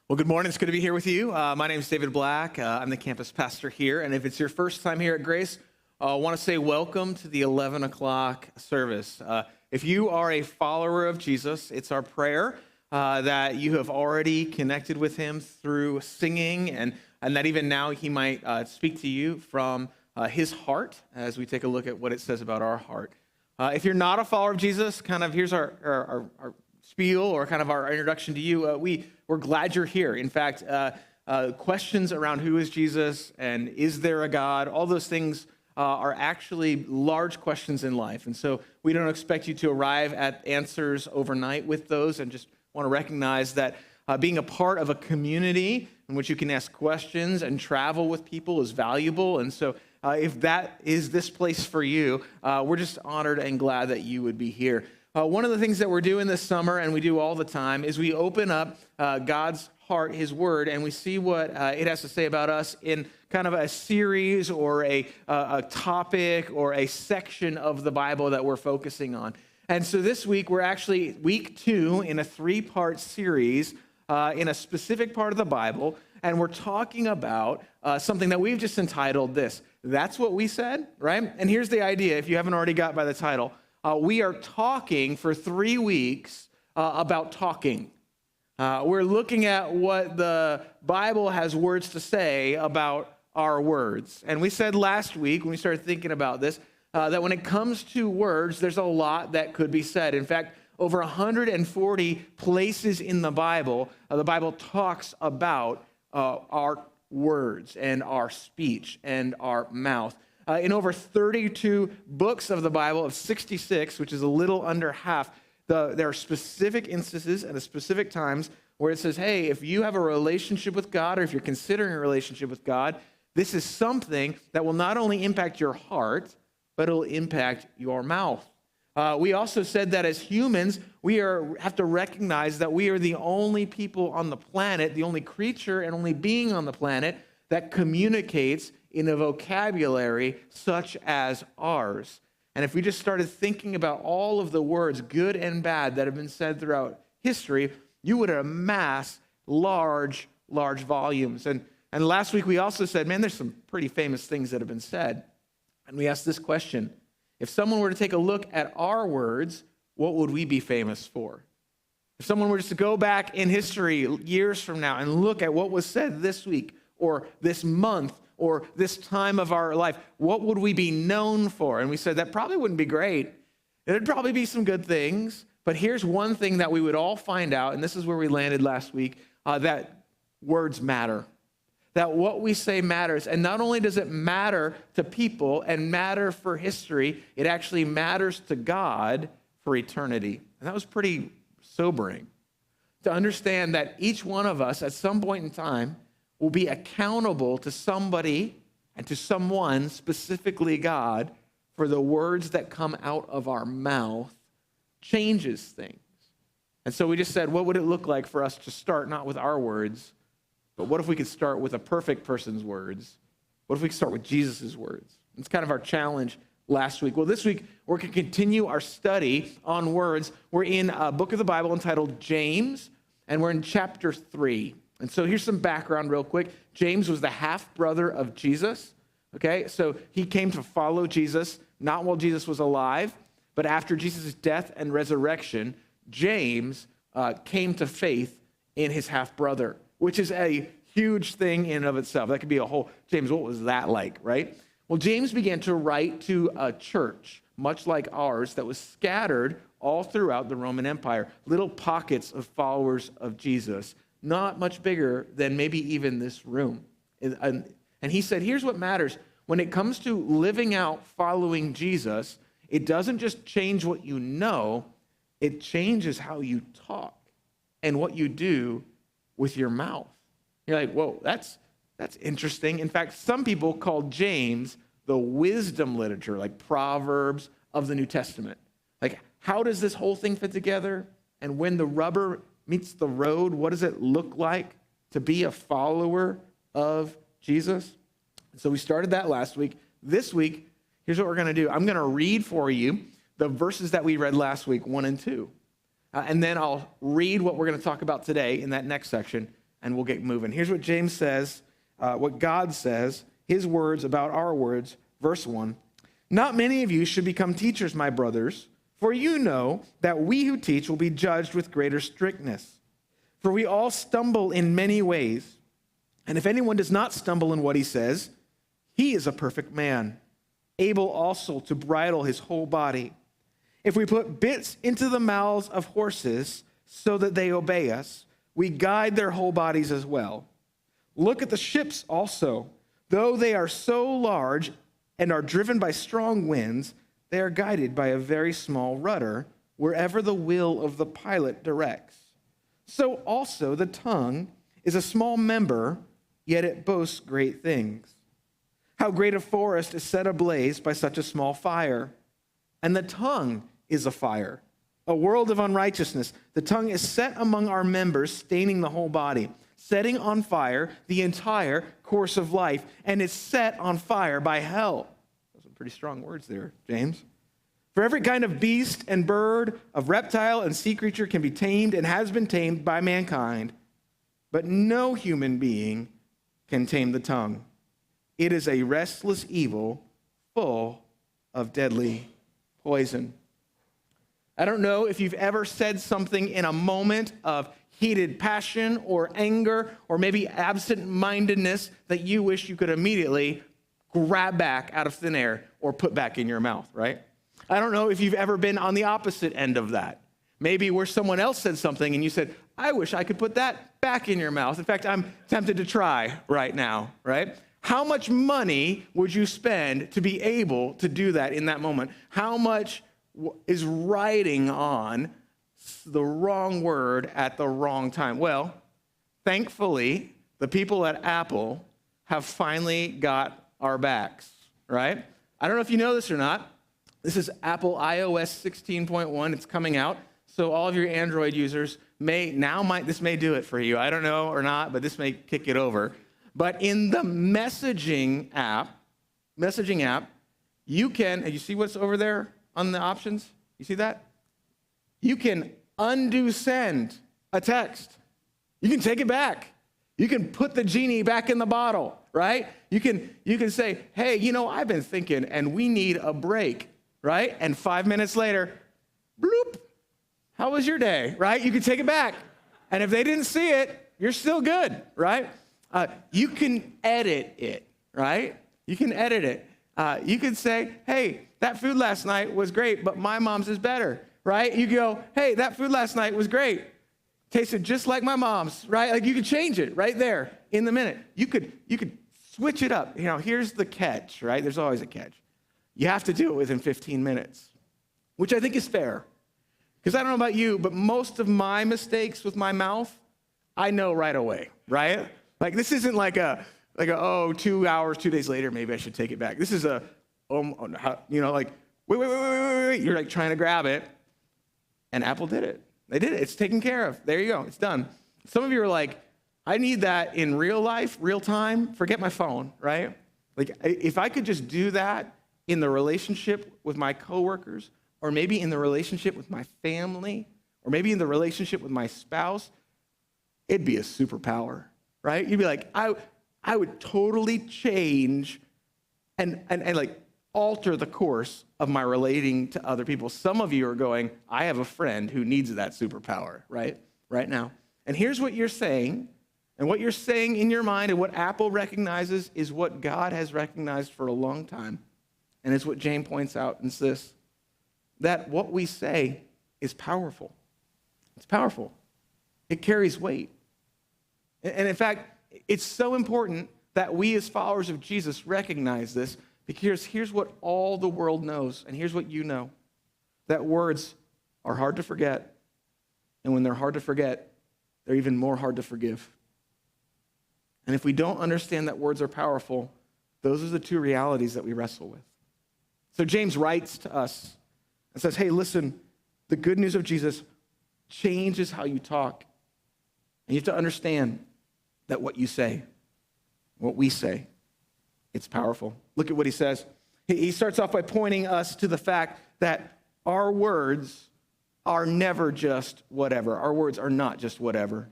Well, good morning. It's good to be here with you. My name is David Black. I'm the campus pastor here. And if it's your first time here at Grace, I want to say welcome to the 11 o'clock service. If you are a follower of Jesus, it's our prayer that you have already connected with him through singing and that even now he might speak to you from his heart as we take a look at what it says about our heart. If you're not a follower of Jesus, kind of here's our spiel or kind of our introduction to you. We're glad you're here. In fact, questions around who is Jesus and is there a God, all those things are actually large questions in life. And so we don't expect you to arrive at answers overnight with those, and just want to recognize that being a part of a community in which you can ask questions and travel with people is valuable. And so if that is this place for you, we're just honored and glad that you would be here. One of the things that we're doing this summer, and we do all the time, is we open up God's heart, his word, and we see what it has to say about us in kind of a series or a topic or a section of the Bible that we're focusing on. And so this week, we're actually week 2 in a 3-part series in a specific part of the Bible, and we're talking about something that we've just entitled this. That's what we said, right? And here's the idea, if you haven't already got by the title. We are talking for 3 weeks about talking. We're looking at what the Bible has words to say about our words. And we said last week when we started thinking about this, that when it comes to words, there's a lot that could be said. In fact, over 140 places in the Bible talks about our words and our speech and our mouth. In over 32 books of the Bible, of 66, which is a little under half, there are specific instances at specific times where it says, hey, if you have a relationship with God, or if you're considering a relationship with God, this is something that will not only impact your heart, but it'll impact your mouth. We also said that as humans, we have to recognize that we are the only people on the planet, the only creature and only being on the planet that communicates in a vocabulary such as ours. And if we just started thinking about all of the words, good and bad, that have been said throughout history, you would amass large volumes. And last week we also said, man, there's some pretty famous things that have been said. And we asked this question: if someone were to take a look at our words, what would we be famous for? If someone were just to go back in history years from now and look at what was said this week or this month or this time of our life, what would we be known for? And we said that probably wouldn't be great. It'd probably be some good things. But here's one thing that we would all find out, and this is where we landed last week, that words matter. That what we say matters. And not only does it matter to people and matter for history, it actually matters to God for eternity. And that was pretty sobering to understand that each one of us at some point in time will be accountable to somebody and to someone, specifically God, for the words that come out of our mouth changes things. And so we just said, what would it look like for us to start not with our words, but what if we could start with a perfect person's words? What if we could start with Jesus' words? It's kind of our challenge last week. Well, this week, we're going to continue our study on words. We're in a book of the Bible entitled James, and we're in chapter 3. And so here's some background real quick. James was the half-brother of Jesus, okay? So he came to follow Jesus, not while Jesus was alive, but after Jesus' death and resurrection, James came to faith in his half-brother, which is a huge thing in and of itself. That could be a whole, James, what was that like, right? Well, James began to write to a church, much like ours, that was scattered all throughout the Roman Empire, little pockets of followers of Jesus, not much bigger than maybe even this room. And he said, here's what matters. When it comes to living out following Jesus, it doesn't just change what you know, it changes how you talk and what you do with your mouth. You're like, whoa, that's interesting. In fact, some people call James the wisdom literature, like Proverbs of the New Testament. Like, how does this whole thing fit together? And when the rubber meets the road, what does it look like to be a follower of Jesus? So we started that last week. This week, here's what we're going to do. I'm going to read for you the verses that we read last week, 1 and 2. And then I'll read what we're going to talk about today in that next section. and we'll get moving. Here's what James says, what God says, his words about our words, verse 1. Not many of you should become teachers, my brothers, for you know that we who teach will be judged with greater strictness. For we all stumble in many ways, and if anyone does not stumble in what he says, he is a perfect man, able also to bridle his whole body. If we put bits into the mouths of horses so that they obey us, we guide their whole bodies as well. Look at the ships also. Though they are so large and are driven by strong winds, they are guided by a very small rudder wherever the will of the pilot directs. So also the tongue is a small member, yet it boasts great things. How great a forest is set ablaze by such a small fire. And the tongue is a fire, a world of unrighteousness. The tongue is set among our members, staining the whole body, setting on fire the entire course of life, and is set on fire by hell. Those are pretty strong words there, James. For every kind of beast and bird, of reptile and sea creature can be tamed and has been tamed by mankind, but no human being can tame the tongue. It is a restless evil full of deadly poison. I don't know if you've ever said something in a moment of heated passion or anger or maybe absent-mindedness that you wish you could immediately grab back out of thin air or put back in your mouth, right? I don't know if you've ever been on the opposite end of that. Maybe where someone else said something and you said, I wish I could put that back in your mouth. In fact, I'm tempted to try right now, right? How much money would you spend to be able to do that in that moment? How much is riding on the wrong word at the wrong time? Well, thankfully, the people at Apple have finally got our backs, right? I don't know if you know this or not. This is Apple iOS 16.1. It's coming out. So all of your Android users this may do it for you. I don't know or not, but this may kick it over. But in the messaging app, you can, you see what's over there on the options? You see that? You can undo send a text. You can take it back. You can put the genie back in the bottle, right? You can say, hey, I've been thinking and we need a break, right? And 5 minutes later, bloop, how was your day, right? You can take it back. And if they didn't see it, you're still good, right? You can edit it, right? You can edit it. You can say, hey, that food last night was great, but my mom's is better, right? You go, hey, that food last night was great. Tasted just like my mom's, right? Like you could change it right there in the minute. You could switch it up. Here's the catch, right? There's always a catch. You have to do it within 15 minutes, which I think is fair. Because I don't know about you, but most of my mistakes with my mouth, I know right away, right? Like this isn't like 2 hours, 2 days later, maybe I should take it back. This is like, wait. You're like trying to grab it. And Apple did it. They did it. It's taken care of. There you go. It's done. Some of you are like, I need that in real life, real time. Forget my phone, right? Like if I could just do that in the relationship with my coworkers, or maybe in the relationship with my family, or maybe in the relationship with my spouse, it'd be a superpower, right? You'd be like, I would totally change and like alter the course of my relating to other people. Some of you are going, I have a friend who needs that superpower, right now. And here's what you're saying, and what you're saying in your mind and what Apple recognizes is what God has recognized for a long time. And it's what James points out and says, that what we say is powerful. It's powerful. It carries weight. And in fact, it's so important that we as followers of Jesus recognize this, because here's what all the world knows, and here's what you know, that words are hard to forget, and when they're hard to forget, they're even more hard to forgive. And if we don't understand that words are powerful, those are the two realities that we wrestle with. So James writes to us and says, hey, listen, the good news of Jesus changes how you talk. And you have to understand that what you say, what we say, it's powerful. Look at what he says. He starts off by pointing us to the fact that our words are never just whatever. Our words are not just whatever.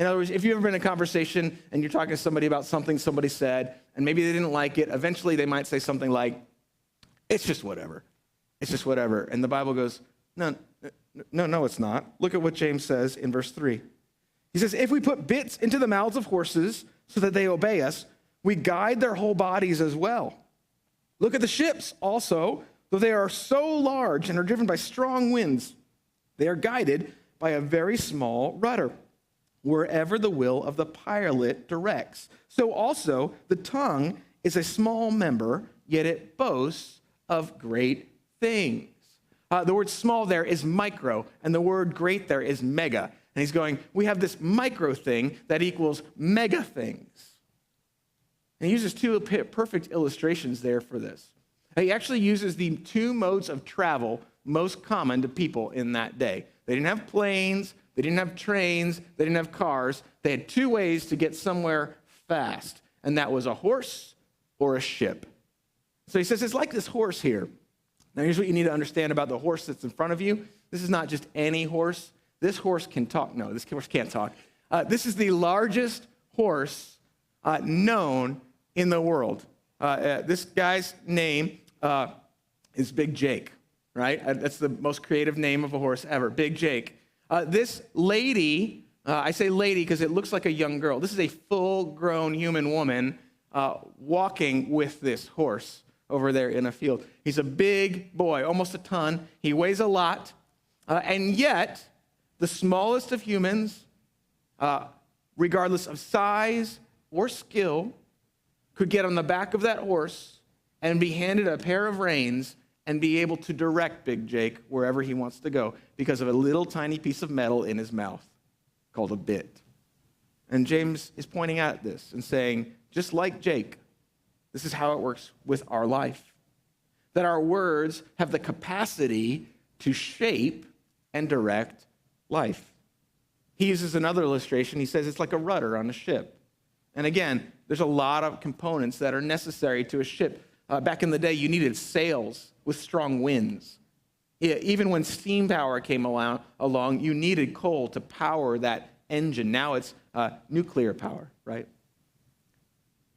In other words, if you've ever been in a conversation and you're talking to somebody about something somebody said, and maybe they didn't like it, eventually they might say something like, it's just whatever. It's just whatever. And the Bible goes, no, it's not. Look at what James says in verse 3. He says, if we put bits into the mouths of horses so that they obey us, we guide their whole bodies as well. Look at the ships also, though they are so large and are driven by strong winds, they are guided by a very small rudder, wherever the will of the pilot directs. So also the tongue is a small member, yet it boasts of great things. The word small there is micro, and the word great there is mega. And he's going, we have this micro thing that equals mega things. And he uses two perfect illustrations there for this. He actually uses the two modes of travel most common to people in that day. They didn't have planes, they didn't have trains, they didn't have cars. They had two ways to get somewhere fast, and that was a horse or a ship. So he says it's like this horse here. Now here's what you need to understand about the horse that's in front of you. This is not just any horse. This horse can talk. No, this horse can't talk. This is the largest horse known in the world. This guy's name is Big Jake, right? That's the most creative name of a horse ever, Big Jake. This lady, I say lady because it looks like a young girl. This is a full-grown human woman walking with this horse over there in a field. He's a big boy, almost a ton. He weighs a lot, and yet the smallest of humans, regardless of size or skill, could get on the back of that horse and be handed a pair of reins and be able to direct Big Jake wherever he wants to go because of a little tiny piece of metal in his mouth called a bit. And James is pointing out this and saying, just like Jake, this is how it works with our life. That our words have the capacity to shape and direct life. He uses another illustration. He says it's like a rudder on a ship. And again, there's a lot of components that are necessary to a ship. Back in the day, you needed sails with strong winds. Yeah, even when steam power came along, you needed coal to power that engine. Now it's nuclear power, right?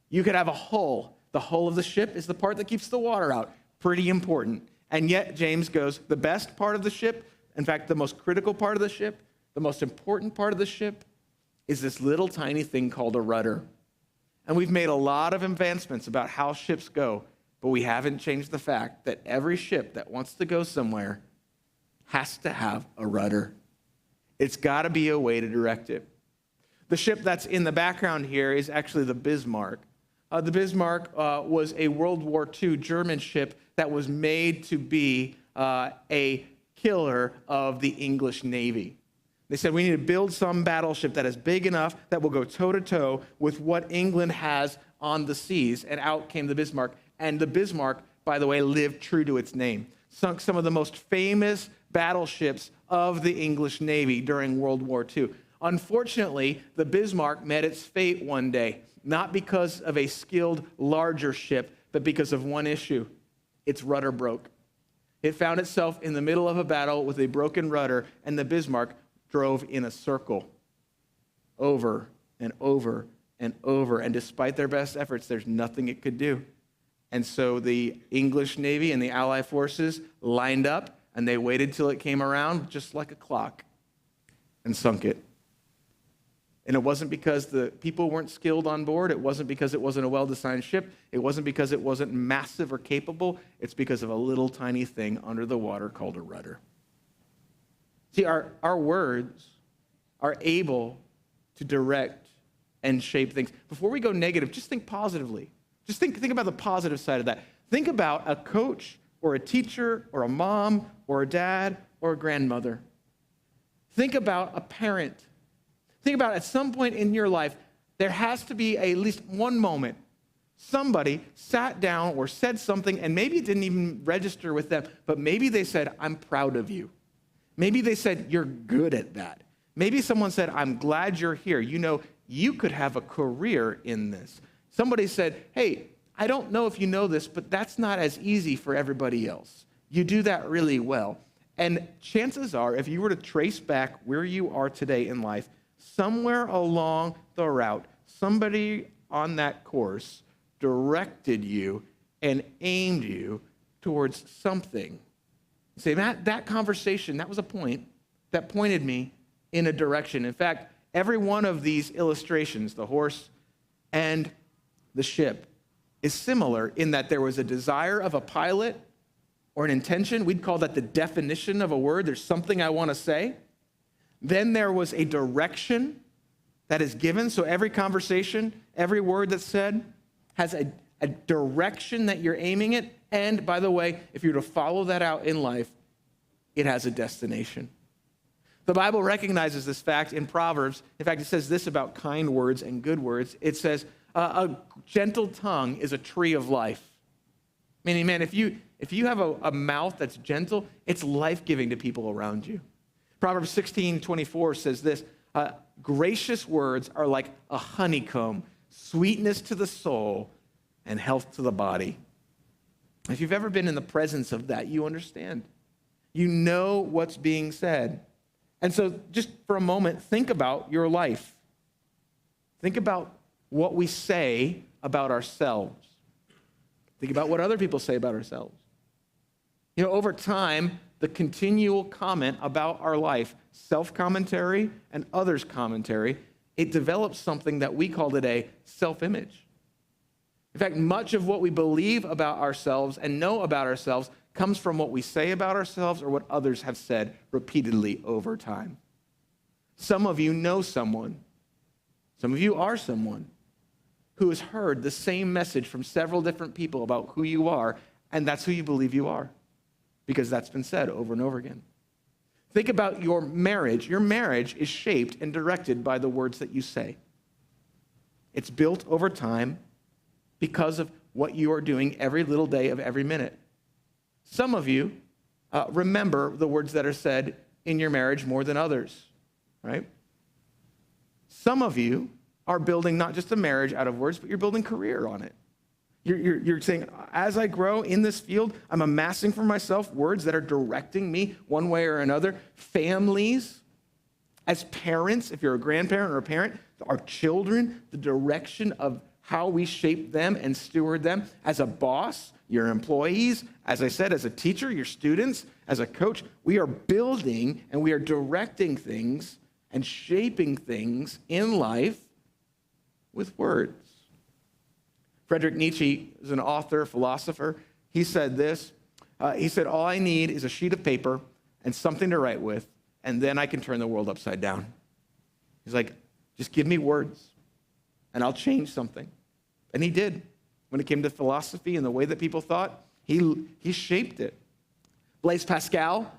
You could have a hull. The hull of the ship is the part that keeps the water out. Pretty important. And yet, James goes, the best part of the ship, in fact, the most critical part of the ship, the most important part of the ship, is this little tiny thing called a rudder. And we've made a lot of advancements about how ships go, but we haven't changed the fact that every ship that wants to go somewhere has to have a rudder. It's got to be a way to direct it. The ship that's in the background here is actually the Bismarck. The Bismarck was a World War II German ship that was made to be a killer of the English Navy. They said, we need to build some battleship that is big enough that will go toe-to-toe with what England has on the seas. And out came the Bismarck. And the Bismarck, by the way, lived true to its name. Sunk some of the most famous battleships of the English Navy during World War II. Unfortunately, the Bismarck met its fate one day, not because of a skilled larger ship, but because of one issue. Its rudder broke. It found itself in the middle of a battle with a broken rudder, and the Bismarck drove in a circle over and over and over. And despite their best efforts, there's nothing it could do. And so the English Navy and the Allied forces lined up, and they waited till it came around, just like a clock, and sunk it. And it wasn't because the people weren't skilled on board. It wasn't because it wasn't a well-designed ship. It wasn't because it wasn't massive or capable. It's because of a little tiny thing under the water called a rudder. See, our words are able to direct and shape things. Before we go negative, just think positively. Just think about the positive side of that. Think about a coach or a teacher or a mom or a dad or a grandmother. Think about a parent. Think about at some point in your life, there has to be at least one moment somebody sat down or said something, and maybe it didn't even register with them, but maybe they said, I'm proud of you. Maybe they said, you're good at that. Maybe someone said, I'm glad you're here. You know, you could have a career in this. Somebody said, hey, I don't know if you know this, but that's not as easy for everybody else. You do that really well. And chances are, if you were to trace back where you are today in life, Somewhere along the route, somebody on that course directed you and aimed you towards something. You say, Matt, that conversation, that was a point that pointed me in a direction. In fact, every one of these illustrations, the horse and the ship, is similar in that there was a desire of a pilot or an intention. We'd call that the definition of a word. There's something I want to say. Then there was a direction that is given. So every conversation, every word that's said has a direction that you're aiming at. And by the way, if you're to follow that out in life, it has a destination. The Bible recognizes this fact in Proverbs. In fact, it says this about kind words and good words. It says, a gentle tongue is a tree of life. Meaning, man, if you have a mouth that's gentle, it's life-giving to people around you. Proverbs 16:24 says this, gracious words are like a honeycomb, sweetness to the soul and health to the body. If you've ever been in the presence of that, you understand. You know what's being said. And so just for a moment, think about your life. Think about what we say about ourselves. Think about what other people say about ourselves. You know, over time, the continual comment about our life, self-commentary and others' commentary, it develops something that we call today self-image. In fact, much of what we believe about ourselves and know about ourselves comes from what we say about ourselves or what others have said repeatedly over time. Some of you know someone, some of you are someone who has heard the same message from several different people about who you are, and that's who you believe you are, because that's been said over and over again. Think about your marriage. Your marriage is shaped and directed by the words that you say. It's built over time because of what you are doing every little day of every minute. Some of you remember the words that are said in your marriage more than others, right? Some of you are building not just a marriage out of words, but you're building career on it. You're saying, as I grow in this field, I'm amassing for myself words that are directing me one way or another. Families, as parents, if you're a grandparent or a parent, our children, the direction of how we shape them and steward them. As a boss, your employees, as I said, as a teacher, your students, as a coach, we are building and we are directing things and shaping things in life with words. Friedrich Nietzsche is an author, philosopher. He said this. He said, all I need is a sheet of paper and something to write with, and then I can turn the world upside down. He's like, just give me words, and I'll change something. And he did. When it came to philosophy and the way that people thought, he shaped it. Blaise Pascal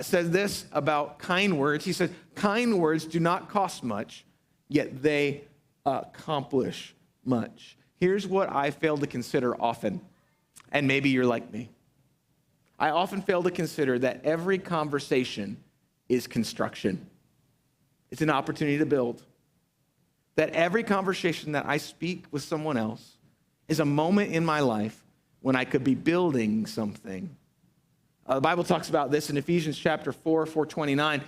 says this about kind words. He said, kind words do not cost much, yet they accomplish much. Here's what I fail to consider often, and maybe you're like me. I often fail to consider that every conversation is construction. It's an opportunity to build. That every conversation that I speak with someone else is a moment in my life when I could be building something. The Bible talks about this in Ephesians chapter 4:29.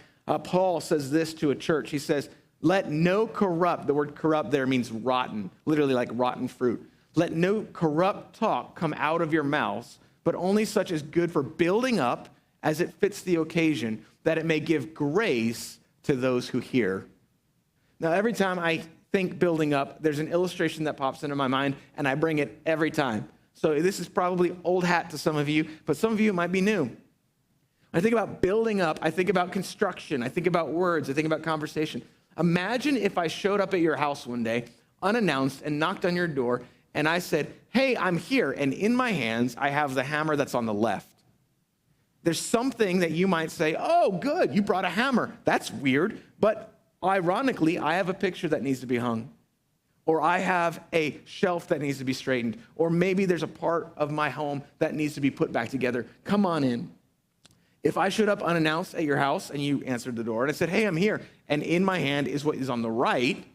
Paul says this to a church. He says, let no corrupt, the word corrupt there means rotten, literally like rotten fruit. Let no corrupt talk come out of your mouths, but only such as good for building up as it fits the occasion, that it may give grace to those who hear. Now, every time I think building up, there's an illustration that pops into my mind, and I bring it every time. So this is probably old hat to some of you, but some of you it might be new. When I think about building up, I think about construction, I think about words, I think about conversation. Imagine if I showed up at your house one day, unannounced, and knocked on your door, and I said, hey, I'm here, and in my hands, I have the hammer that's on the left. There's something that you might say, oh, good, you brought a hammer. That's weird, but ironically, I have a picture that needs to be hung, or I have a shelf that needs to be straightened, or maybe there's a part of my home that needs to be put back together. Come on in. If I showed up unannounced at your house and you answered the door and I said, hey, I'm here, and in my hand is what is on the right,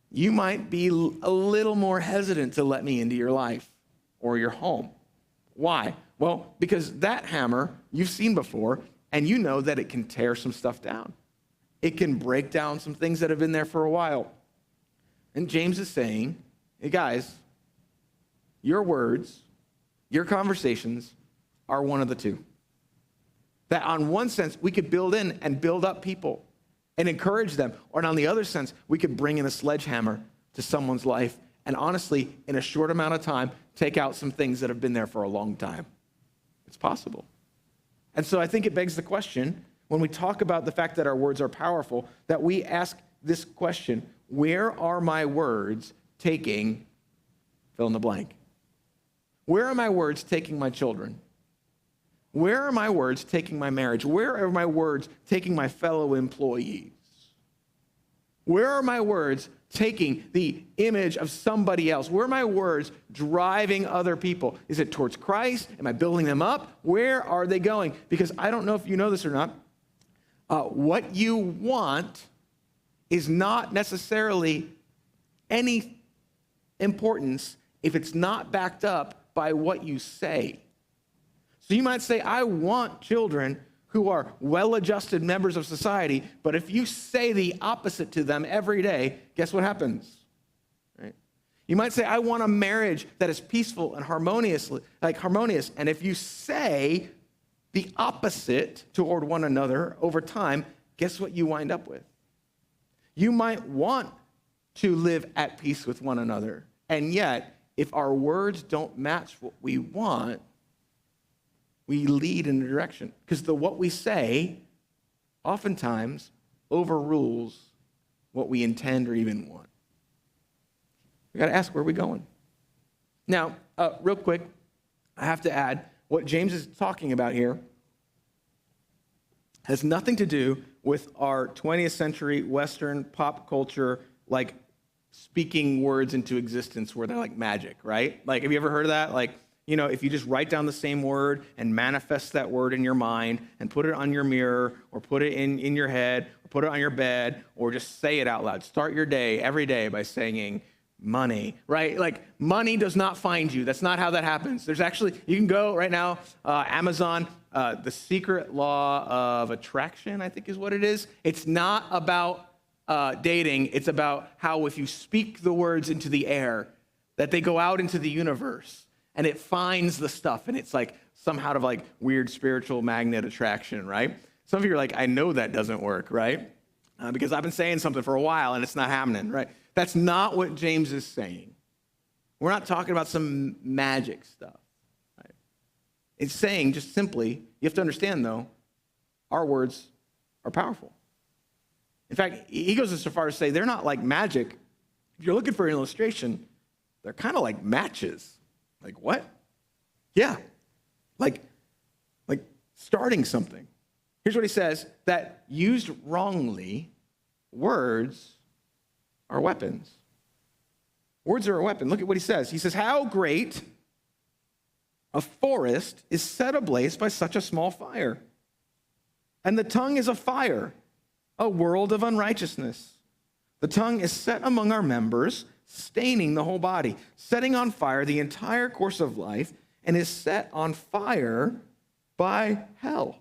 you might be a little more hesitant to let me into your life or your home. Why? Well, because that hammer you've seen before, and you know that it can tear some stuff down. It can break down some things that have been there for a while. And James is saying, hey guys, your words, your conversations are one of the two. That on one sense, we could build in and build up people and encourage them. Or on the other sense, we could bring in a sledgehammer to someone's life and honestly, in a short amount of time, take out some things that have been there for a long time. It's possible. And so I think it begs the question, when we talk about the fact that our words are powerful, that we ask this question: where are my words taking fill in the blank? Where are my words taking my children? Where are my words taking my marriage? Where are my words taking my fellow employees? Where are my words taking the image of somebody else? Where are my words driving other people? Is it towards Christ? Am I building them up? Where are they going? Because I don't know if you know this or not. What you want is not necessarily any importance if it's not backed up by what you say. So you might say, I want children who are well-adjusted members of society, but if you say the opposite to them every day, guess what happens? Right? You might say, I want a marriage that is peaceful and harmonious, and if you say the opposite toward one another over time, guess what you wind up with? You might want to live at peace with one another, and yet, if our words don't match what we want, we lead in a direction. Because what we say oftentimes overrules what we intend or even want. We got to ask, where are we going? Now, real quick, I have to add, what James is talking about here has nothing to do with our 20th century Western pop culture, like speaking words into existence where they're like magic, right? Like, have you ever heard of that? Like, you know, if you just write down the same word and manifest that word in your mind and put it on your mirror or put it in your head or put it on your bed or just say it out loud. Start your day every day by saying money, right? Like, money does not find you. That's not how that happens. There's actually, you can go right now, Amazon, The Secret Law of Attraction, I think is what it is. It's not about dating. It's about how if you speak the words into the air, that they go out into the universe. And it finds the stuff, and it's like some kind of like weird spiritual magnet attraction, right? Some of you are like, I know that doesn't work, right? Because I've been saying something for a while, and it's not happening, right? That's not what James is saying. We're not talking about some magic stuff, right? It's saying just simply, you have to understand, though, our words are powerful. In fact, he goes so far as to say they're not like magic. If you're looking for an illustration, they're kind of like matches. Like what? Yeah, like starting something. Here's what he says, that used wrongly, words are weapons. Words are a weapon. Look at what he says. He says, how great a forest is set ablaze by such a small fire. And the tongue is a fire, a world of unrighteousness. The tongue is set among our members, staining the whole body, setting on fire the entire course of life, and is set on fire by hell.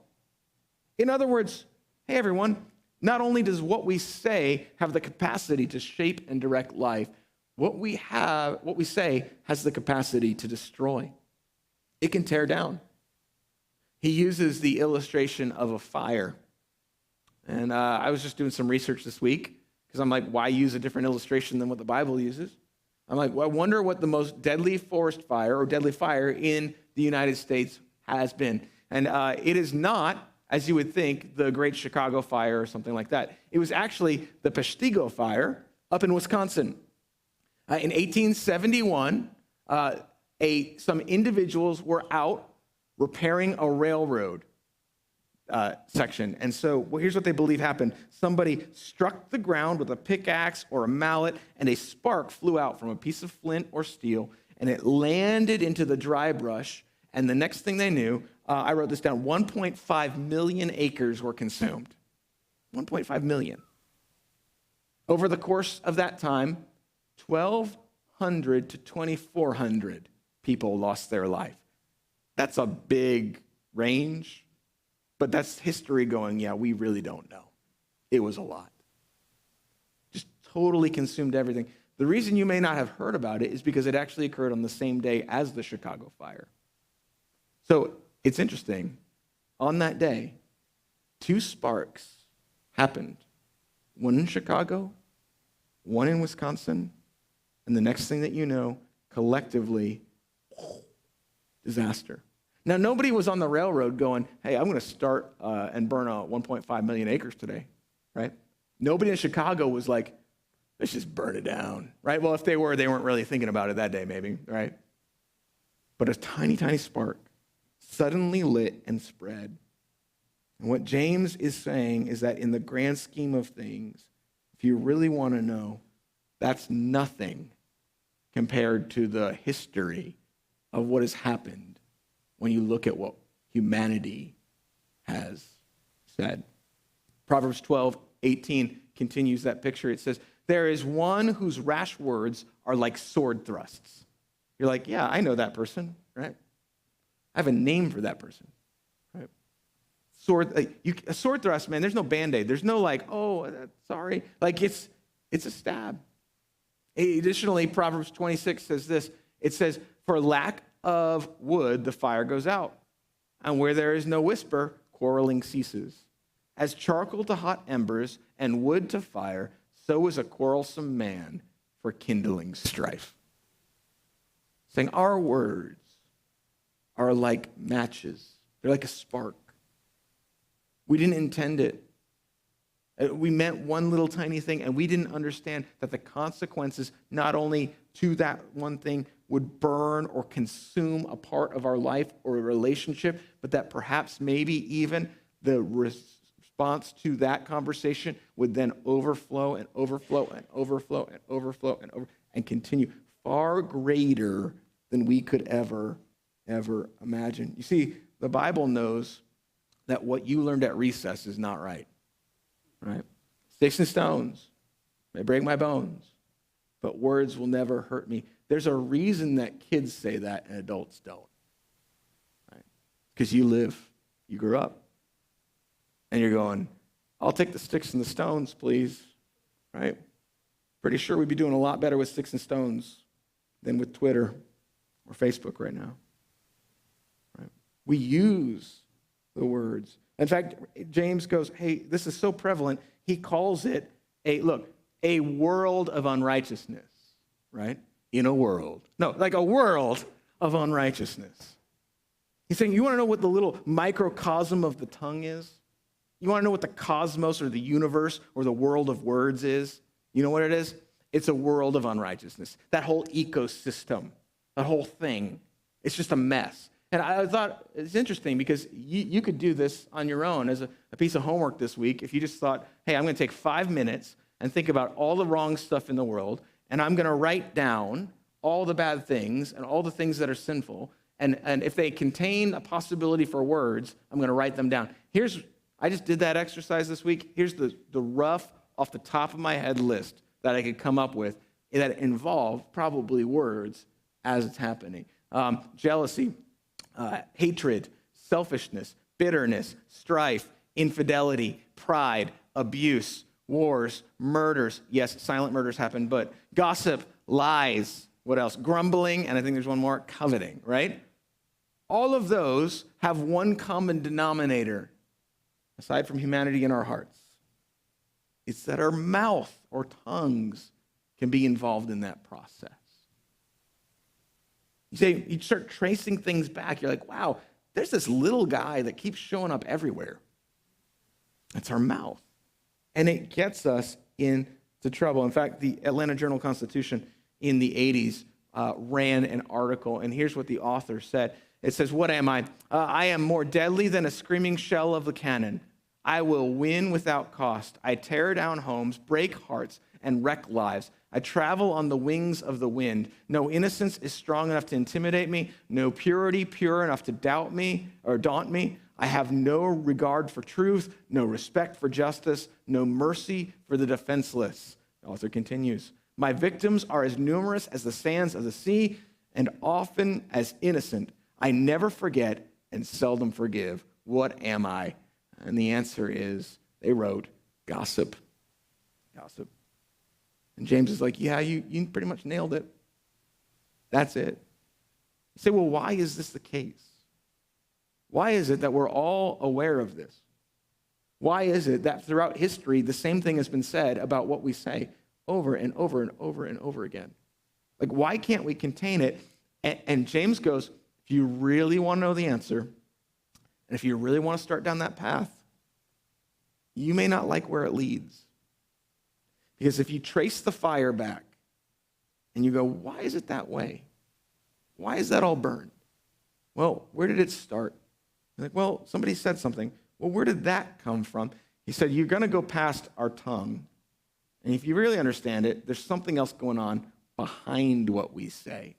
In other words, hey everyone, not only does what we say have the capacity to shape and direct life, what we say has the capacity to destroy. It can tear down. He uses the illustration of a fire. And I was just doing some research this week, because I'm like, why use a different illustration than what the Bible uses? I'm like, well, I wonder what the most deadly forest fire or deadly fire in the United States has been. And it is not, as you would think, the Great Chicago Fire or something like that. It was actually the Peshtigo Fire up in Wisconsin. In 1871, some individuals were out repairing a railroad section. And so here's what they believe happened. Somebody struck the ground with a pickaxe or a mallet, and a spark flew out from a piece of flint or steel, and it landed into the dry brush. And the next thing they knew, I wrote this down, 1.5 million acres were consumed. 1.5 million. Over the course of that time, 1,200 to 2,400 people lost their life. That's a big range. But that's history going, yeah, we really don't know. It was a lot. Just totally consumed everything. The reason you may not have heard about it is because it actually occurred on the same day as the Chicago fire. So it's interesting. On that day, 2 sparks happened. One in Chicago, one in Wisconsin, and the next thing that you know, collectively, disaster. Now, nobody was on the railroad going, hey, I'm going to start and burn 1.5 million acres today, right? Nobody in Chicago was like, let's just burn it down, right? Well, if they were, they weren't really thinking about it that day, maybe, right? But a tiny, tiny spark suddenly lit and spread. And what James is saying is that in the grand scheme of things, if you really want to know, that's nothing compared to the history of what has happened when you look at what humanity has said. Proverbs 12:18 continues that picture. It says, there is one whose rash words are like sword thrusts. You're like, yeah, I know that person, right? I have a name for that person, right? A sword thrust, man, there's no Band-Aid. There's no like, oh, sorry. Like it's a stab. Additionally, Proverbs 26 says this. It says, for lack of wood, the fire goes out. And where there is no whisper, quarreling ceases. As charcoal to hot embers and wood to fire, so is a quarrelsome man for kindling strife. Saying our words are like matches. They're like a spark. We didn't intend it. We meant one little tiny thing, and we didn't understand that the consequences, not only to that one thing, would burn or consume a part of our life or a relationship, but that perhaps maybe even the response to that conversation would then overflow and overflow and overflow and overflow and continue far greater than we could ever imagine. You see, the Bible knows that what you learned at recess is not right. Right? Sticks and stones may break my bones, but words will never hurt me. There's a reason that kids say that and adults don't. Right? Because you grew up, and you're going, I'll take the sticks and the stones, please. Right? Pretty sure we'd be doing a lot better with sticks and stones than with Twitter or Facebook right now. Right? We use the words. In fact, James goes, hey, this is so prevalent, he calls it a world of unrighteousness, right? In a world. No, like a world of unrighteousness. He's saying, you want to know what the little microcosm of the tongue is? You want to know what the cosmos or the universe or the world of words is? You know what it is? It's a world of unrighteousness. That whole ecosystem, that whole thing, it's just a mess. And I thought it's interesting because you could do this on your own as a piece of homework this week if you just thought, hey, I'm going to take 5 minutes and think about all the wrong stuff in the world, and I'm going to write down all the bad things and all the things that are sinful, and if they contain a possibility for words, I'm going to write them down. I just did that exercise this week. Here's the rough, off the top of my head list that I could come up with that involve probably words as it's happening. Jealousy. Hatred, selfishness, bitterness, strife, infidelity, pride, abuse, wars, murders. Yes, silent murders happen, but gossip, lies. What else? Grumbling, and I think there's one more, coveting, right? All of those have one common denominator, aside from humanity in our hearts. It's that our mouth or tongues can be involved in that process. You start tracing things back. You're like, wow, there's this little guy that keeps showing up everywhere. It's our mouth. And it gets us into trouble. In fact, the Atlanta Journal-Constitution in the 80s ran an article, and here's what the author said. It says, what am I? I am more deadly than a screaming shell of the cannon. I will win without cost. I tear down homes, break hearts, and wreck lives. I travel on the wings of the wind. No innocence is strong enough to intimidate me. No purity pure enough to doubt me or daunt me. I have no regard for truth, no respect for justice, no mercy for the defenseless. The author continues. My victims are as numerous as the sands of the sea and often as innocent. I never forget and seldom forgive. What am I? And the answer is, they wrote, Gossip. Gossip. And James is like, yeah, you pretty much nailed it. That's it. You say, well, why is this the case? Why is it that we're all aware of this? Why is it that throughout history, the same thing has been said about what we say over and over and over and over again? Like, why can't we contain it? And James goes, if you really want to know the answer, and if you really want to start down that path, you may not like where it leads. Because if you trace the fire back and you go, why is it that way? Why is that all burned? Well, where did it start? You're like, well, somebody said something. Well, where did that come from? He said, you're going to go past our tongue. And if you really understand it, there's something else going on behind what we say.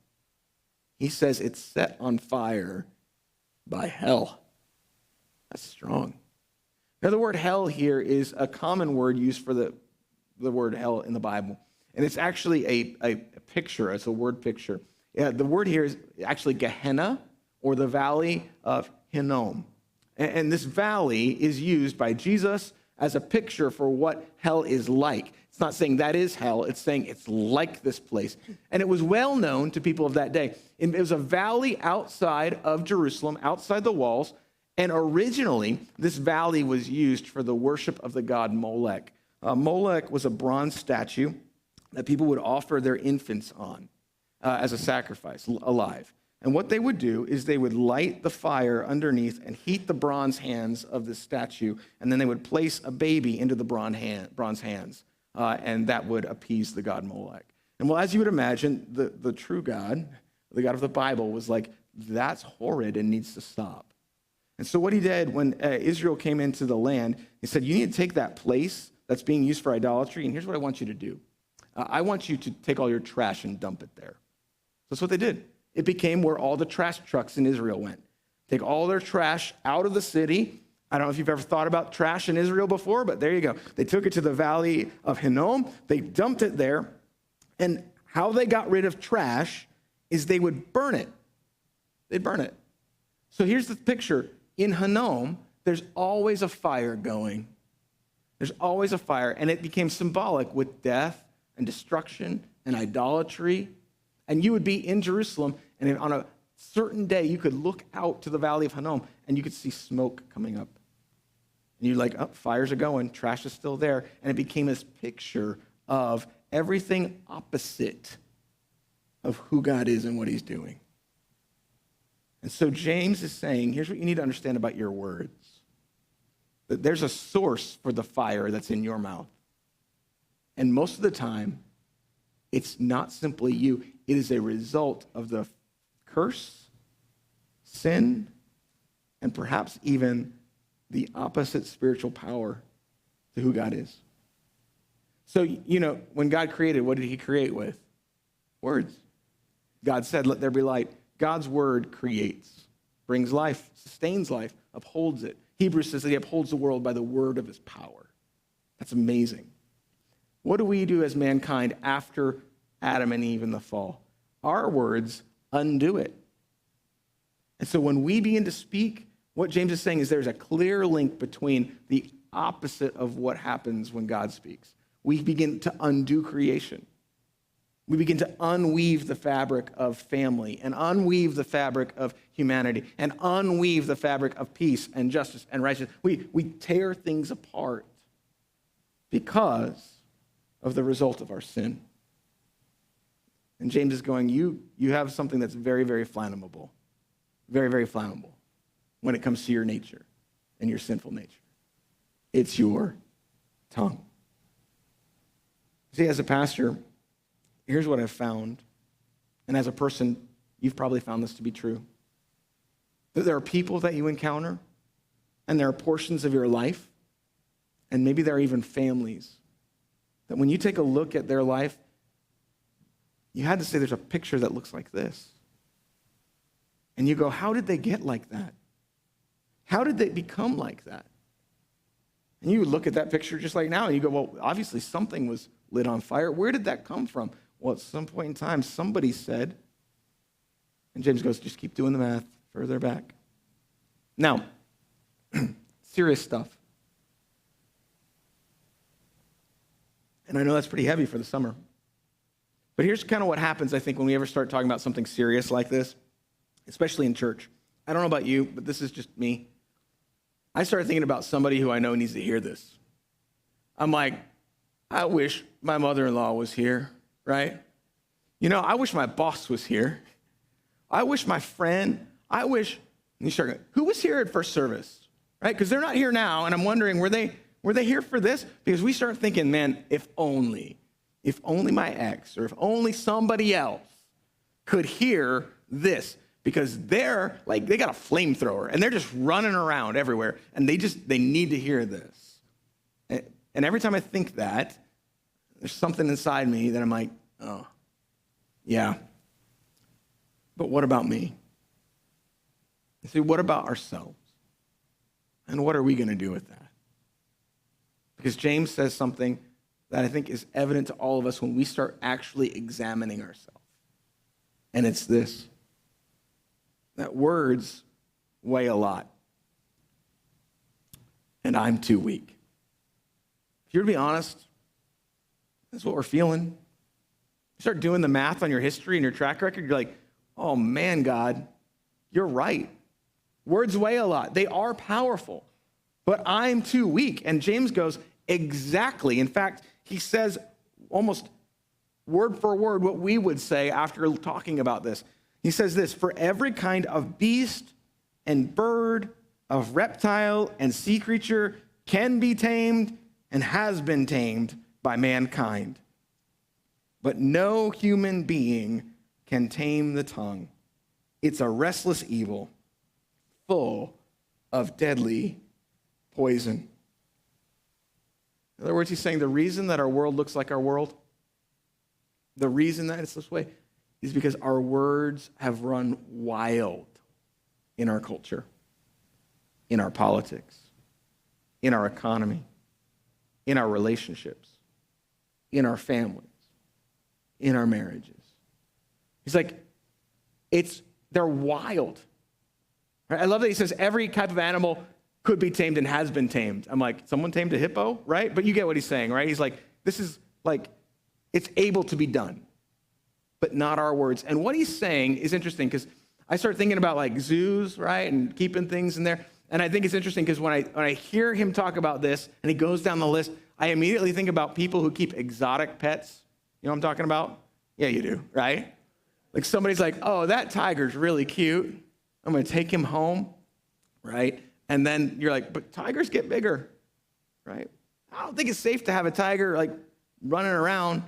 He says it's set on fire by hell. That's strong. Now, the word hell here is a common word used for the word hell in the Bible. And it's actually a picture. It's a word picture. Yeah, the word here is actually Gehenna, or the valley of Hinnom. And this valley is used by Jesus as a picture for what hell is like. It's not saying that is hell. It's saying it's like this place. And it was well known to people of that day. It was a valley outside of Jerusalem, outside the walls. And originally, this valley was used for the worship of the god Molech. Molech was a bronze statue that people would offer their infants on as a sacrifice, alive. And what they would do is they would light the fire underneath and heat the bronze hands of the statue, and then they would place a baby into the bronze hands, and that would appease the god Molech. And well, as you would imagine, the true God, the God of the Bible, was like, that's horrid and needs to stop. And so what he did when Israel came into the land, he said, you need to take that place that's being used for idolatry, and here's what I want you to do. I want you to take all your trash and dump it there. So that's what they did. It became where all the trash trucks in Israel went. Take all their trash out of the city. I don't know if you've ever thought about trash in Israel before, but there you go. They took it to the valley of Hinnom. They dumped it there. And how they got rid of trash is they would burn it. They'd burn it. So here's the picture. In Hinnom, there's always a fire going. There's always a fire. And it became symbolic with death and destruction and idolatry. And you would be in Jerusalem, and on a certain day, you could look out to the valley of Hinnom, and you could see smoke coming up. And you're like, oh, fires are going, trash is still there. And it became this picture of everything opposite of who God is and what he's doing. And so James is saying, here's what you need to understand about your words. That there's a source for the fire that's in your mouth. And most of the time, it's not simply you. It is a result of the curse, sin, and perhaps even the opposite spiritual power to who God is. So, when God created, what did he create with? Words. God said, let there be light. God's word creates, brings life, sustains life, upholds it. Hebrews says that he upholds the world by the word of his power. That's amazing. What do we do as mankind after Adam and Eve in the fall? Our words undo it. And so when we begin to speak, what James is saying is there's a clear link between the opposite of what happens when God speaks. We begin to undo creation. We begin to unweave the fabric of family and unweave the fabric of humanity and unweave the fabric of peace and justice and righteousness. We tear things apart because of the result of our sin. And James is going, you have something that's very, very flammable. Very, very flammable when it comes to your nature and your sinful nature. It's your tongue. See, as a pastor, here's what I've found. And as a person, you've probably found this to be true. That there are people that you encounter, and there are portions of your life, and maybe there are even families, that when you take a look at their life, you had to say there's a picture that looks like this. And you go, how did they get like that? How did they become like that? And you look at that picture just like now, and you go, well, obviously something was lit on fire. Where did that come from? Well, at some point in time, somebody said, and James goes, just keep doing the math further back. Now, serious stuff. And I know that's pretty heavy for the summer. But here's kind of what happens, I think, when we ever start talking about something serious like this, especially in church. I don't know about you, but this is just me. I started thinking about somebody who I know needs to hear this. I'm like, I wish my mother-in-law was here, right? I wish my boss was here. I wish my friend, and you start going, who was here at first service, right? Because they're not here now, and I'm wondering, were they here for this? Because we start thinking, man, if only my ex, or if only somebody else could hear this, because they're like, they got a flamethrower, and they're just running around everywhere, and they need to hear this. And every time I think that, there's something inside me that I'm like, oh, yeah. But what about me? You see, what about ourselves? And what are we going to do with that? Because James says something that I think is evident to all of us when we start actually examining ourselves. And it's this, that words weigh a lot. And I'm too weak. If you're to be honest, that's what we're feeling. You start doing the math on your history and your track record, you're like, oh man, God, you're right. Words weigh a lot. They are powerful, but I'm too weak. And James goes, exactly. In fact, he says almost word for word what we would say after talking about this. He says this, for every kind of beast and bird, of reptile and sea creature can be tamed and has been tamed by mankind. But no human being can tame the tongue. It's a restless evil, full of deadly poison. In other words, he's saying the reason that our world looks like our world, the reason that it's this way, is because our words have run wild in our culture, in our politics, in our economy, in our relationships, in our families, in our marriages. He's like, they're wild. Right? I love that he says every type of animal could be tamed and has been tamed. I'm like, someone tamed a hippo, right? But you get what he's saying, right? He's like, this is like, it's able to be done, but not our words. And what he's saying is interesting because I start thinking about like zoos, right? And keeping things in there. And I think it's interesting because when I hear him talk about this and he goes down the list, I immediately think about people who keep exotic pets. You know what I'm talking about? Yeah, you do, right? Like somebody's like, oh, that tiger's really cute. I'm going to take him home, right? And then you're like, but tigers get bigger, right? I don't think it's safe to have a tiger like running around,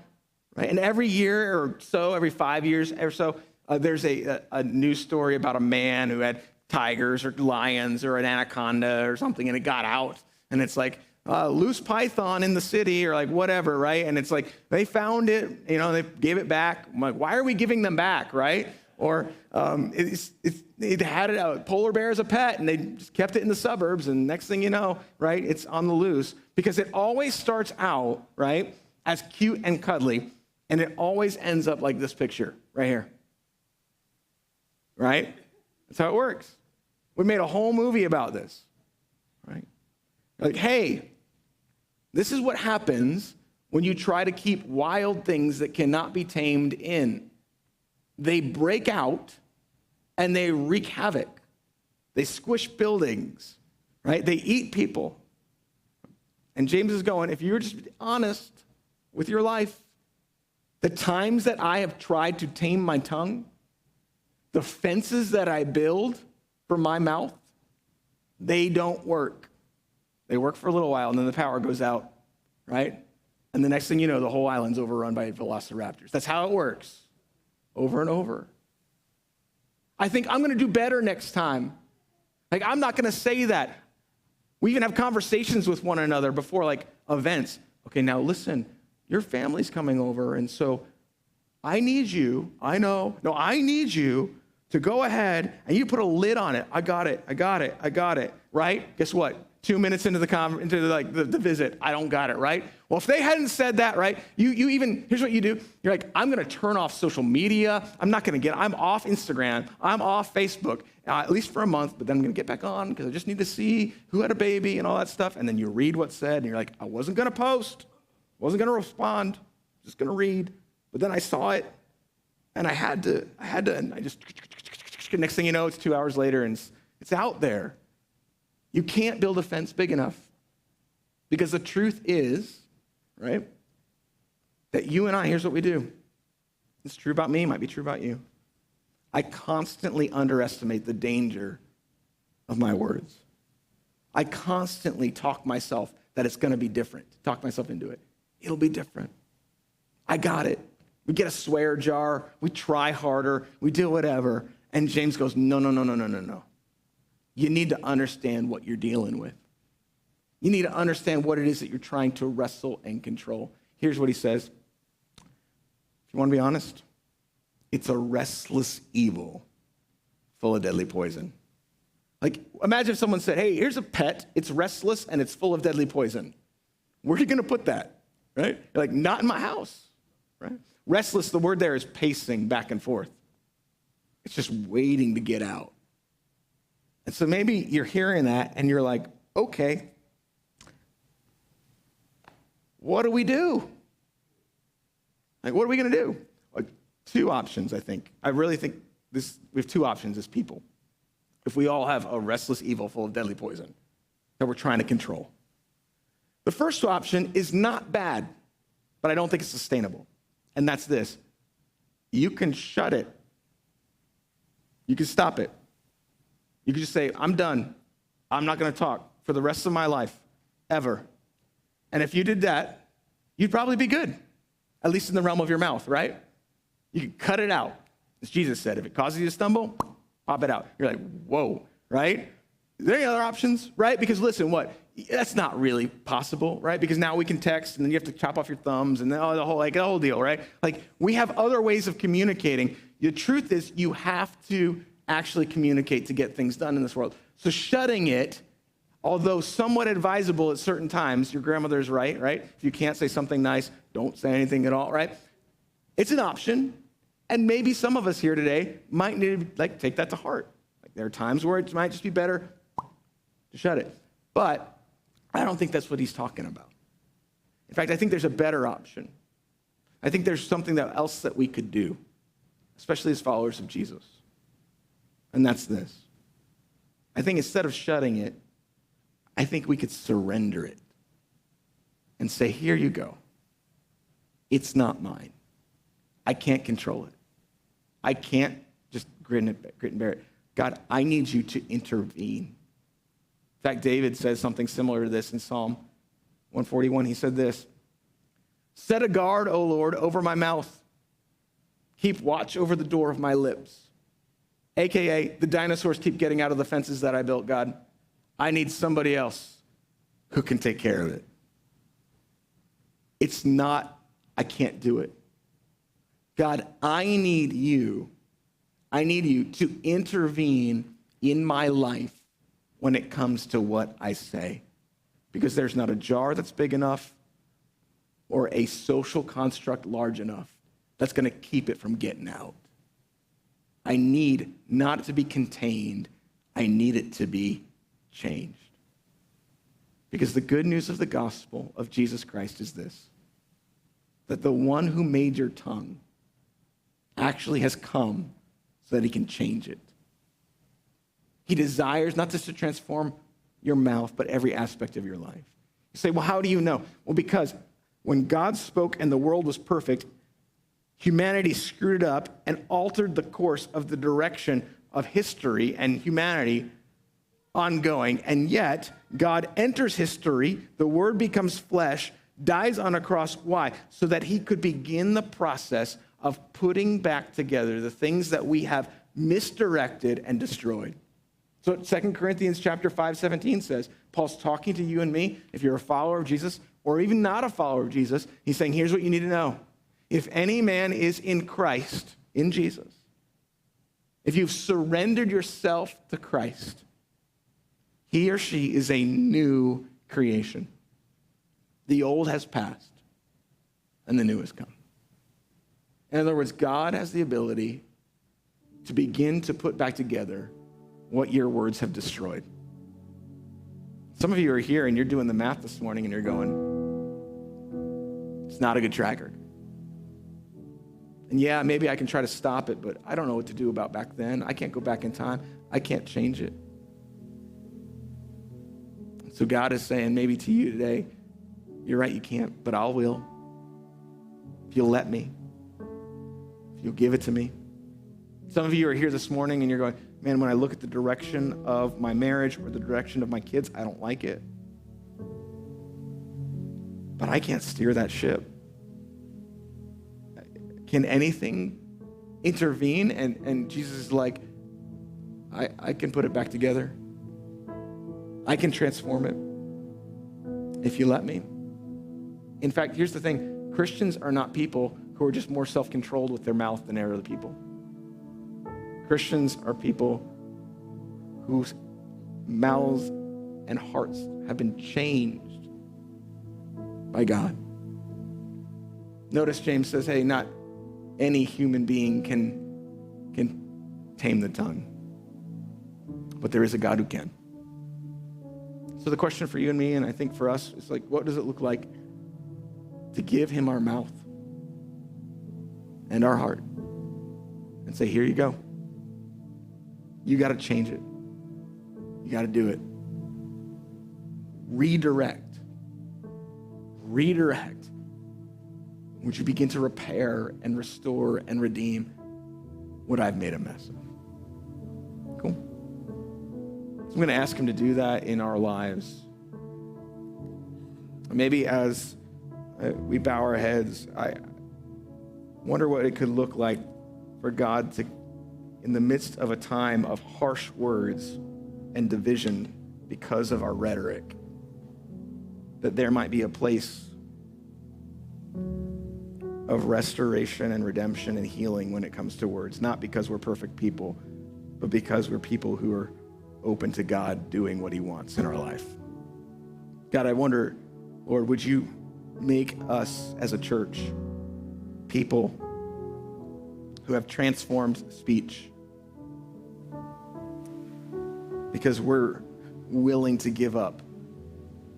right? And every year or so, every 5 years or so, there's a news story about a man who had tigers or lions or an anaconda or something, and it got out. And it's like, loose python in the city or like whatever, right? And it's like, they found it, they gave it back. I'm like, why are we giving them back, right? Or it had a polar bear as a pet and they just kept it in the suburbs and next thing you know, right, it's on the loose because it always starts out, right, as cute and cuddly and it always ends up like this picture right here, right? That's how it works. We made a whole movie about this, right? Like, hey, this is what happens when you try to keep wild things that cannot be tamed in. They break out and they wreak havoc. They squish buildings, right? They eat people. And James is going, if you're just honest with your life, the times that I have tried to tame my tongue, the fences that I build for my mouth, they don't work. They work for a little while and then the power goes out, right? And the next thing you know, the whole island's overrun by velociraptors. That's how it works. Over and over. I think I'm going to do better next time. Like, I'm not going to say that. We even have conversations with one another before, like, events. Okay, now listen, your family's coming over, and so I need you, I need you to go ahead and you put a lid on it. I got it, right? Guess what? 2 minutes into the visit, I don't got it, right? Well, if they hadn't said that, right, here's what you do. You're like, I'm going to turn off social media. I'm off Instagram. I'm off Facebook, at least for a month, but then I'm going to get back on because I just need to see who had a baby and all that stuff. And then you read what's said and you're like, I wasn't going to post. Wasn't going to respond, just going to read. But then I saw it, and I had to, and I just, next thing you know, it's 2 hours later, and it's out there. You can't build a fence big enough. Because the truth is, right, that you and I, here's what we do. It's true about me, might be true about you. I constantly underestimate the danger of my words. I constantly talk myself that it's going to be different, talk myself into it. It'll be different. I got it. We get a swear jar, we try harder, we do whatever. And James goes, no. You need to understand what you're dealing with. You need to understand what it is that you're trying to wrestle and control. Here's what he says. If you want to be honest, it's a restless evil full of deadly poison. Like, imagine if someone said, hey, here's a pet, it's restless and it's full of deadly poison. Where are you going to put that, right? You're like, not in my house, right? Restless, the word there is pacing back and forth. It's just waiting to get out. And so maybe you're hearing that and you're like, okay, what do we do? Like, what are we going to do? Like, two options, I think. I really think we have two options as people. If we all have a restless evil full of deadly poison that we're trying to control. The first option is not bad, but I don't think it's sustainable. And that's this. You can shut it. You can stop it. You can just say, I'm done. I'm not going to talk for the rest of my life, ever. And if you did that, you'd probably be good, at least in the realm of your mouth, right? You can cut it out. As Jesus said, if it causes you to stumble, pop it out. You're like, whoa, right? Is there any other options, right? Because listen, that's not really possible, right? Because now we can text, and then you have to chop off your thumbs, and then the whole deal, right? Like, we have other ways of communicating. The truth is, you have to actually communicate to get things done in this world. So shutting it, although somewhat advisable at certain times, your grandmother's right? If you can't say something nice, don't say anything at all, right? It's an option, and maybe some of us here today might need to take that to heart. Like, there are times where it might just be better to shut it. But I don't think that's what he's talking about. In fact, I think there's a better option. I think there's something else that we could do, especially as followers of Jesus. And that's this. I think instead of shutting it, I think we could surrender it and say, here you go. It's not mine. I can't control it. I can't just grit and bear it. God, I need you to intervene. In fact, David says something similar to this in Psalm 141. He said this, set a guard, O Lord, over my mouth. Keep watch over the door of my lips. AKA, the dinosaurs keep getting out of the fences that I built, God. I need somebody else who can take care of it. It's not, I can't do it. God, I need you to intervene in my life when it comes to what I say. Because there's not a jar that's big enough or a social construct large enough that's going to keep it from getting out. I need not to be contained. I need it to be changed. Because the good news of the gospel of Jesus Christ is this, that the one who made your tongue actually has come so that he can change it. He desires not just to transform your mouth, but every aspect of your life. You say, well, how do you know? Well, because when God spoke and the world was perfect, humanity screwed it up and altered the course of the direction of history and humanity ongoing. And yet, God enters history, the Word becomes flesh, dies on a cross. Why? So that he could begin the process of putting back together the things that we have misdirected and destroyed. So 2 Corinthians chapter 5:17 says, Paul's talking to you and me, if you're a follower of Jesus or even not a follower of Jesus, he's saying, here's what you need to know. If any man is in Christ, in Jesus, if you've surrendered yourself to Christ, he or she is a new creation. The old has passed and the new has come. In other words, God has the ability to begin to put back together what your words have destroyed. Some of you are here and you're doing the math this morning and you're going, It's not a good track record. And yeah, maybe I can try to stop it, but I don't know what to do about back then. I can't go back in time. I can't change it. So God is saying maybe to you today, you're right, you can't, but I will. If you'll let me. If you'll give it to me. Some of you are here this morning and you're going, man, when I look at the direction of my marriage or the direction of my kids, I don't like it. But I can't steer that ship. Can anything intervene? And Jesus is like, I can put it back together. I can transform it if you let me. In fact, here's the thing. Christians are not people who are just more self-controlled with their mouth than other people. Christians are people whose mouths and hearts have been changed by God. Notice James says, hey, not any human being can tame the tongue, but there is a God who can. So the question for you and me, and I think for us, is like, what does it look like to give him our mouth and our heart and say, here you go. You got to change it. You got to do it. Redirect. Would you begin to repair and restore and redeem what I've made a mess of? Cool. So I'm going to ask him to do that in our lives. Maybe as we bow our heads, I wonder what it could look like for God to, in the midst of a time of harsh words and division because of our rhetoric, that there might be a place of restoration and redemption and healing when it comes to words, not because we're perfect people, but because we're people who are open to God doing what he wants in our life. God, I wonder, Lord, would you make us as a church people who have transformed speech because we're willing to give up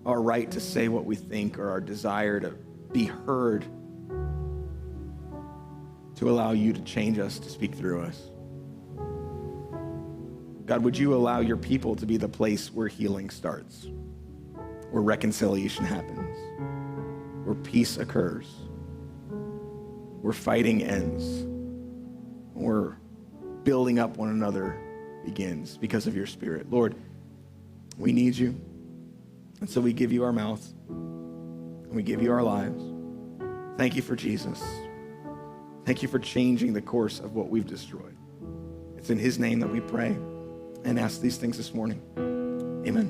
our right to say what we think or our desire to be heard, to allow you to change us, to speak through us. God, would you allow your people to be the place where healing starts, where reconciliation happens, where peace occurs, where fighting ends, where building up one another begins because of your Spirit. Lord, we need you. And so we give you our mouth and we give you our lives. Thank you for Jesus. Thank you for changing the course of what we've destroyed. It's in his name that we pray and ask these things this morning. Amen.